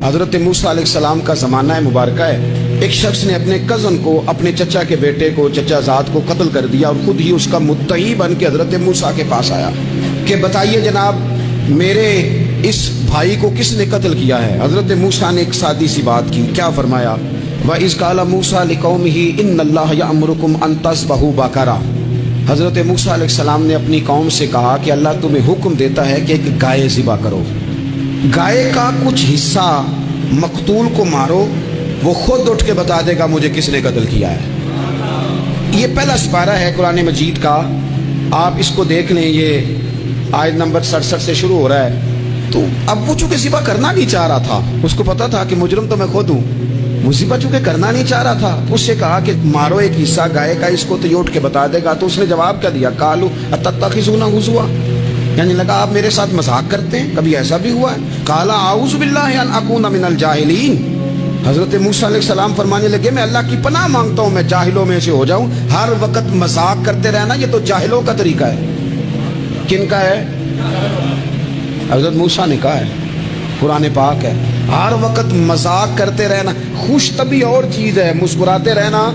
حضرت موسیٰ علیہ السلام کا زمانہ مبارکہ ہے، ایک شخص نے اپنے کزن کو، اپنے چچا کے بیٹے کو، چچا زاد کو قتل کر دیا اور خود ہی اس کا مدعی بن کے حضرت موسیٰ کے پاس آیا کہ بتائیے جناب میرے اس بھائی کو کس نے قتل کیا ہے؟ حضرت موسیٰ نے ایک سادی سی بات کی، کیا فرمایا؟ وَإِذْ قَالَ مُوسَىٰ لِقَوْمِهِ إِنَّ اللَّهَ يَأْمُرُكُمْ أَن تَذْبَحُوا بَقَرَةً۔ حضرت موسیٰ علیہ السلام نے اپنی قوم سے کہا کہ اللہ تمہیں حکم دیتا ہے کہ ایک گائے ذبح کرو، گائے کا کچھ حصہ مقتول کو مارو، وہ خود اٹھ کے بتا دے گا مجھے کس نے قتل کیا ہے۔ یہ پہلا سپارہ ہے قرآن مجید کا، آپ اس کو دیکھ لیں، یہ آیت نمبر 67 سے شروع ہو رہا ہے۔ تو اب وہ چونکہ ذبح کرنا نہیں چاہ رہا تھا، اس کو پتا تھا کہ مجرم تو میں خود ہوں، وہ ذبح چونکہ کرنا نہیں چاہ رہا تھا، اس سے کہا کہ مارو ایک حصہ گائے کا، اس کو تو یہ اٹھ کے بتا دے گا۔ تو اس نے جواب کیا دیا؟ قالوا اتتخذون ہزوا، یعنی لگا آپ میرے ساتھ مذاق کرتے ہیں، کبھی ایسا بھی ہوا ہے؟ قال اعوذ باللہ ان اکون من الجاہلین، حضرت موسیٰ علیہ السلام فرمانے لگے میں اللہ کی پناہ مانگتا ہوں میں جاہلوں میں سے ہو جاؤں۔ ہر وقت مذاق کرتے رہنا یہ تو جاہلوں کا طریقہ ہے۔ کن کا ہے؟ حضرت موسیٰ نے کہا ہے، قرآن پاک ہے، ہر وقت مذاق کرتے رہنا۔ خوش طبی اور چیز ہے، مسکراتے رہنا،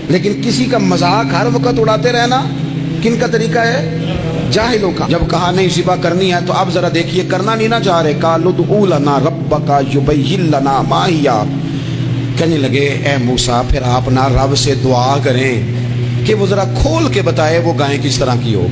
لیکن کسی کا مذاق ہر وقت اڑاتے رہنا کن کا طریقہ ہے؟ جاہلوں کا۔ جب کہا نہیں ذبح کرنی ہے تو اب ذرا دیکھیے کرنا نہیں نہ چاہ رہے، قالوا ادع لنا ربک یبین لنا ما ہی، کہنے لگے اے موسیٰ پھر آپ نہ رب سے دعا کریں کہ وہ ذرا کھول کے بتائے وہ گائیں کس طرح کی ہو،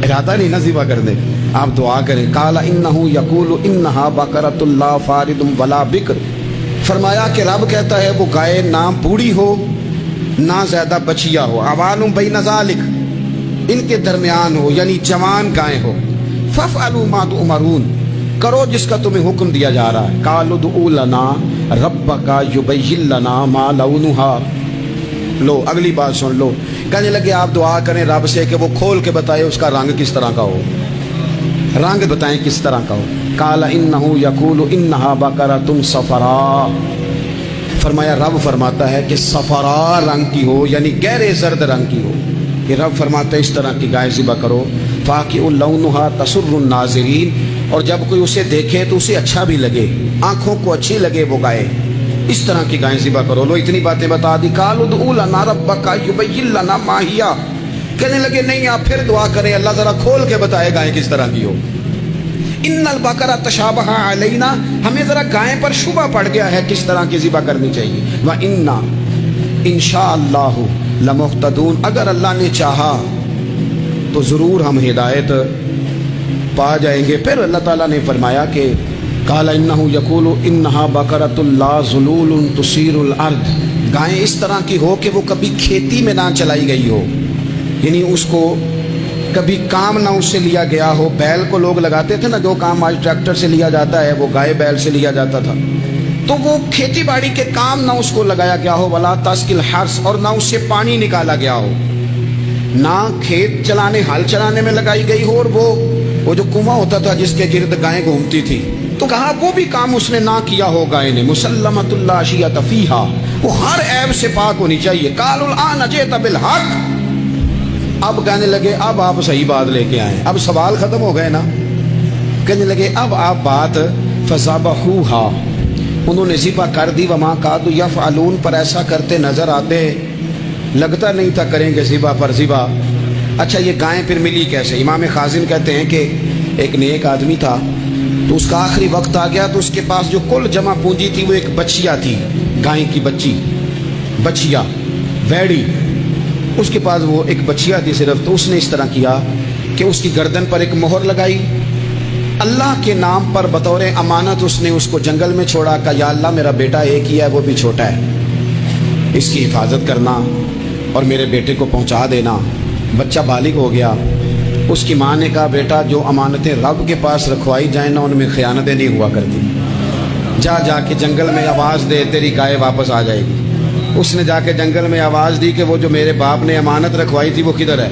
ارادہ نہیں نہ ذبح کرنے، آپ دعا کریں۔ قال انہ یقول انہا بقرۃ لا فارض ولا بکر، فرمایا کہ رب کہتا ہے وہ گائے نہ بوڑھی ہو نہ زیادہ بچیا ہو، اوان بین ذالک، ان کے درمیان ہو، یعنی جوان گائے ہو۔ فافعلوا ما تؤمرون، کرو جس کا تمہیں حکم دیا جا رہا ہے۔ قالوا ادع لنا ربک یبین لنا ما لونھا، لو اگلی بات سن لو، کہنے لگے آپ دعا کریں رب سے کہ وہ کھول کے بتائے اس کا رنگ کس طرح کا ہو، رنگ بتائیں کس طرح کا ہو۔ قال انہ یقول انہا بقرۃ صفراء، فرمایا رب فرماتا ہے کہ صفراء رنگ کی ہو، یعنی گہرے زرد رنگ کی ہو، کہ رب فرماتا ہے اس طرح کی گائے ذبح کرو۔ فاقع لونھا تسر الناظرین، اور جب کوئی اسے دیکھے تو اسے اچھا بھی لگے، آنکھوں کو اچھی لگے وہ گائے، اس طرح کی گائیں ذبح کرو۔ لو اتنی باتیں بتا دی۔ قالوا ادع لنا ربک یبین لنا ما ہی، کہنے لگے نہیں آپ پھر دعا کریں اللہ ذرا کھول کے بتائے گائیں کس طرح کی ہو۔ ان البقرہ تشابہ علینا، ہمیں ذرا گائیں پر شبہ پڑ گیا ہے کس طرح کی ذبح کرنی چاہیے۔ وَإِنَّا انشاءاللہ لمہتدون، اگر اللہ نے چاہا تو ضرور ہم ہدایت پا جائیں گے۔ پھر اللہ تعالیٰ نے فرمایا کہ قال انہ یقول انہا بقرۃ لا ذلول تثیر الارض، گائیں اس طرح کی ہو کہ وہ کبھی کھیتی میں نہ چلائی گئی ہو، یعنی اس کو کبھی کام نہ اس سے لیا گیا ہو۔ بیل کو لوگ لگاتے تھے نا، جو کام آج ٹریکٹر سے لیا جاتا ہے وہ گائے بیل سے لیا جاتا تھا، تو وہ کھیتی باڑی کے کام نہ اس کو لگایا گیا ہو، ولا تسقی الحرث، اور نہ اس سے پانی نکالا گیا ہو، نہ کھیت چلانے ہل چلانے میں لگائی گئی ہو، اور وہ جو کنواں ہوتا تھا جس کے گرد گائیں گھومتی تھی، تو کہا وہ بھی کام اس نے نہ کیا ہو گائے نے۔ مسلمۃ لا شیۃ فیہا، وہ ہر عیب سے پاک ہونی چاہیے۔ قالوا الآن جئت بالحق، اب کہنے لگے اب آپ صحیح بات لے کے آئیں، اب سوال ختم ہو گئے نا، کہنے لگے اب آپ بات فذبحوہا، انہوں نے ذبح کر دی۔ وما کادوا یفعلون، پر ایسا کرتے نظر آتے، لگتا نہیں تھا کریں گے ذبح پر ذبح۔ اچھا یہ گائیں پھر ملی کیسے؟ امام خازن کہتے ہیں کہ ایک نیک آدمی تھا، تو اس کا آخری وقت آ گیا، تو اس کے پاس جو کل جمع پونجی تھی وہ ایک بچیا تھی، گائیں کی بچیا ویڑی، اس کے پاس وہ ایک بچیا تھی صرف۔ تو اس نے اس طرح کیا کہ اس کی گردن پر ایک مہر لگائی، اللہ کے نام پر بطور امانت اس نے اس کو جنگل میں چھوڑا، کہ یا اللہ میرا بیٹا ایک ہی ہے وہ بھی چھوٹا ہے، اس کی حفاظت کرنا اور میرے بیٹے کو پہنچا دینا۔ بچہ بالغ ہو گیا، اس کی ماں نے کہا بیٹا جو امانتیں رب کے پاس رکھوائی جائیں نا ان میں خیانتیں نہیں ہوا کرتی، جا کے جنگل میں آواز دے تیری گائے واپس آ جائے گی۔ اس نے جا کے جنگل میں آواز دی کہ وہ جو میرے باپ نے امانت رکھوائی تھی وہ کدھر ہے؟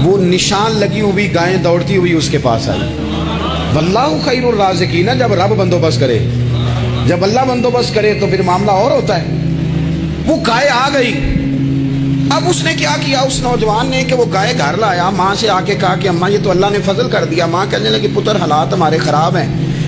وہ نشان لگی ہوئی گائیں دوڑتی ہوئی اس کے پاس آئی۔ واللہ خیر الرازقین، جب رب بندوبست کرے، جب اللہ بندوبست کرے تو پھر معاملہ اور ہوتا ہے۔ وہ گائے آ گئی، اب اس نے کیا کیا اس نوجوان نے کہ وہ گائے گھر لایا، ماں سے آ کے کہا کہ اماں یہ تو اللہ نے فضل کر دیا۔ ماں کہنے لگی پتر حالات ہمارے خراب ہیں،